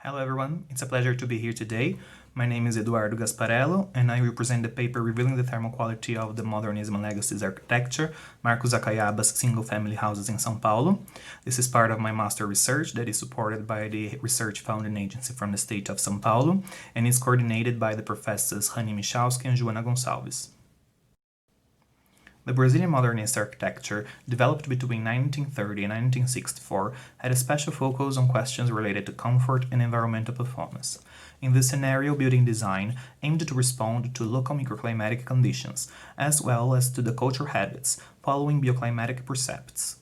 Hello everyone, it's a pleasure to be here today. My name is Eduardo Gasparelo and I represent the paper revealing the thermal quality of the Modernism and Legacies architecture, Marcos Acayaba's single-family houses in São Paulo. This is part of my master research that is supported by the research funding agency from the state of São Paulo and is coordinated by the professors Rani Michalski and Joana Gonçalves. The Brazilian modernist architecture, developed between 1930 and 1964, had a special focus on questions related to comfort and environmental performance. In this scenario, building design aimed to respond to local microclimatic conditions, as well as to the cultural habits, following bioclimatic precepts.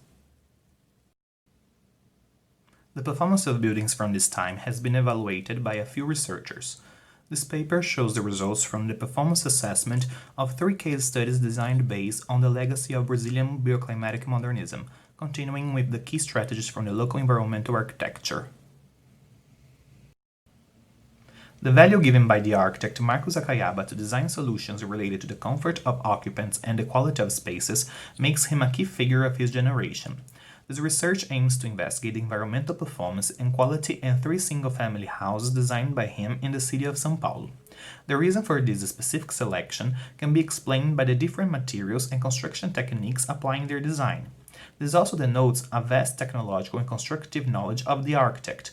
The performance of buildings from this time has been evaluated by a few researchers. This paper shows the results from the performance assessment of 3 case studies designed based on the legacy of Brazilian bioclimatic modernism, continuing with the key strategies from the local environmental architecture. The value given by the architect Marcos Acayaba to design solutions related to the comfort of occupants and the quality of spaces makes him a key figure of his generation. This research aims to investigate the environmental performance and quality in 3 single-family houses designed by him in the city of São Paulo. The reason for this specific selection can be explained by the different materials and construction techniques applying their design. This also denotes a vast technological and constructive knowledge of the architect,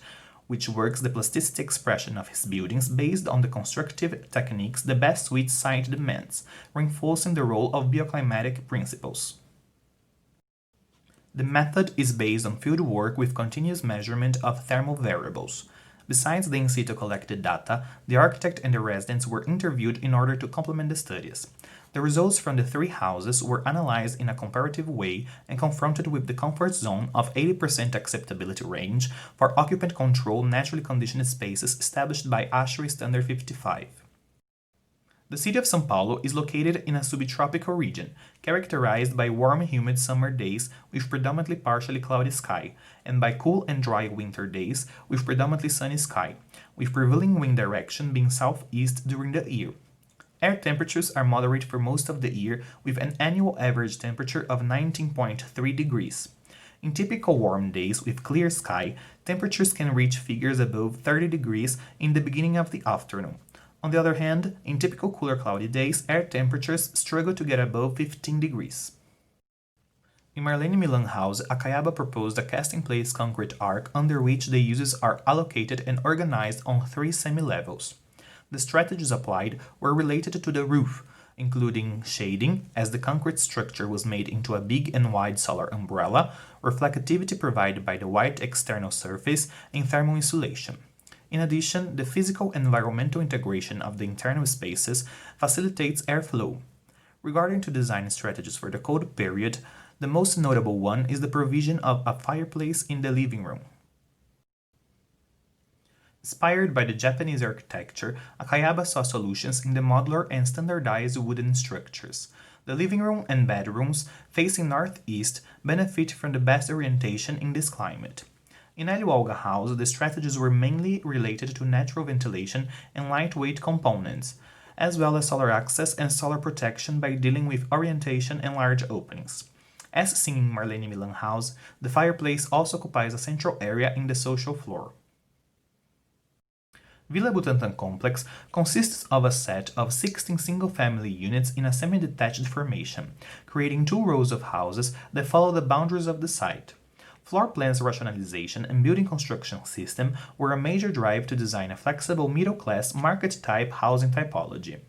which works the plasticity expression of his buildings based on the constructive techniques the best suit site demands, reinforcing the role of bioclimatic principles. The method is based on field work with continuous measurement of thermal variables. Besides the in-situ collected data, the architect and the residents were interviewed in order to complement the studies. The results from the 3 houses were analyzed in a comparative way and confronted with the comfort zone of 80% acceptability range for occupant control naturally conditioned spaces established by ASHRAE Standard 55. The city of São Paulo is located in a subtropical region, characterized by warm humid summer days with predominantly partially cloudy sky, and by cool and dry winter days with predominantly sunny sky, with prevailing wind direction being southeast during the year. Air temperatures are moderate for most of the year, with an annual average temperature of 19.3 degrees. In typical warm days with clear sky, temperatures can reach figures above 30 degrees in the beginning of the afternoon. On the other hand, in typical cooler cloudy days, air temperatures struggle to get above 15 degrees. In Marlene Milan House, Acayaba proposed a cast-in-place concrete arch under which the uses are allocated and organized on 3 semi-levels. The strategies applied were related to the roof, including shading, as the concrete structure was made into a big and wide solar umbrella, reflectivity provided by the white external surface, and thermal insulation. In addition, the physical and environmental integration of the internal spaces facilitates airflow. Regarding to design strategies for the cold period, the most notable one is the provision of a fireplace in the living room. Inspired by the Japanese architecture, Acayaba saw solutions in the modular and standardized wooden structures. The living room and bedrooms, facing northeast, benefit from the best orientation in this climate. In Hélio Olga House, the strategies were mainly related to natural ventilation and lightweight components, as well as solar access and solar protection by dealing with orientation and large openings. As seen in Marlene Milan House, the fireplace also occupies a central area in the social floor. Villa Butantan complex consists of a set of 16 single-family units in a semi-detached formation, creating 2 rows of houses that follow the boundaries of the site. Floor plans rationalization and building construction system were a major drive to design a flexible middle-class market-type housing typology.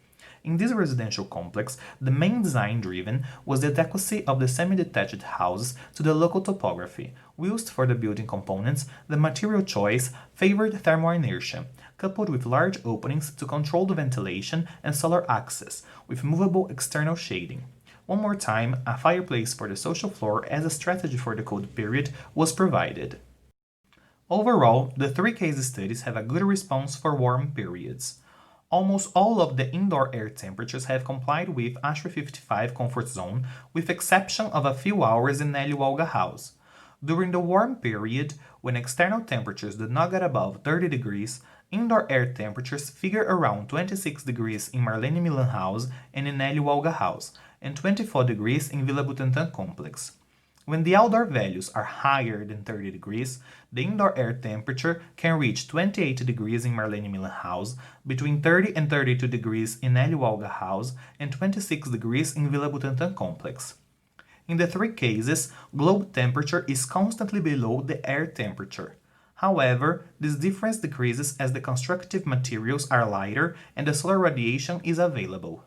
In this residential complex, the main design driven was the adequacy of the semi-detached houses to the local topography, whilst for the building components, the material choice favored thermal inertia, coupled with large openings to control the ventilation and solar access, with movable external shading. One more time, a fireplace for the social floor as a strategy for the cold period was provided. Overall, the 3 case studies have a good response for warm periods. Almost all of the indoor air temperatures have complied with ASHRAE 55 comfort zone, with exception of a few hours in Hélio Olga House. During the warm period, when external temperatures do not get above 30 degrees, indoor air temperatures figure around 26 degrees in Marlene Milan House and in Hélio Olga House, and 24 degrees in Villa Butantan complex. When the outdoor values are higher than 30 degrees, the indoor air temperature can reach 28 degrees in Marlene Milan House, between 30 and 32 degrees in Hélio Olga House, and 26 degrees in Vila Butantan Complex. In the three cases, globe temperature is constantly below the air temperature. However, this difference decreases as the constructive materials are lighter and the solar radiation is available.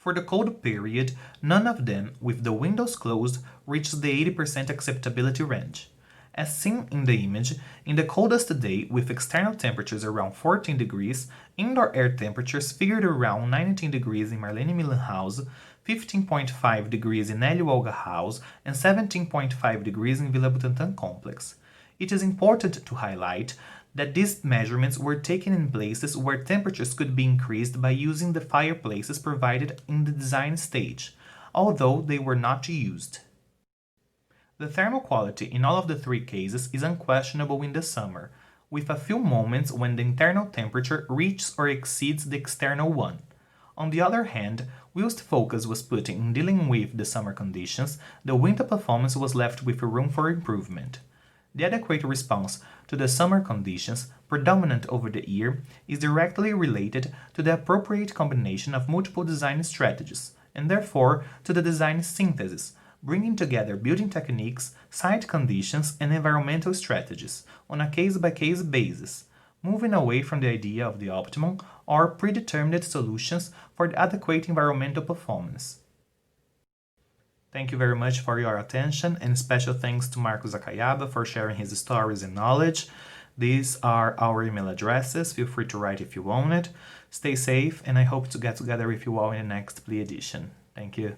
For the cold period, none of them, with the windows closed, reached the 80% acceptability range. As seen in the image, in the coldest day with external temperatures around 14 degrees, indoor air temperatures figured around 19 degrees in Marlene Milan House, 15.5 degrees in Hélio Olga House, and 17.5 degrees in Vila Butantan Complex. It is important to highlight that these measurements were taken in places where temperatures could be increased by using the fireplaces provided in the design stage, although they were not used. The thermal quality in all of the three cases is unquestionable in the summer, with a few moments when the internal temperature reaches or exceeds the external one. On the other hand, whilst focus was put in dealing with the summer conditions, the winter performance was left with room for improvement. The adequate response to the summer conditions predominant over the year is directly related to the appropriate combination of multiple design strategies, and therefore to the design synthesis, bringing together building techniques, site conditions, and environmental strategies on a case-by-case basis, moving away from the idea of the optimum or predetermined solutions for the adequate environmental performance. Thank you very much for your attention, and special thanks to Marcos Akayaba for sharing his stories and knowledge. These are our email addresses. Feel free to write if you want it. Stay safe, and I hope to get together with you all in the next PLE edition. Thank you.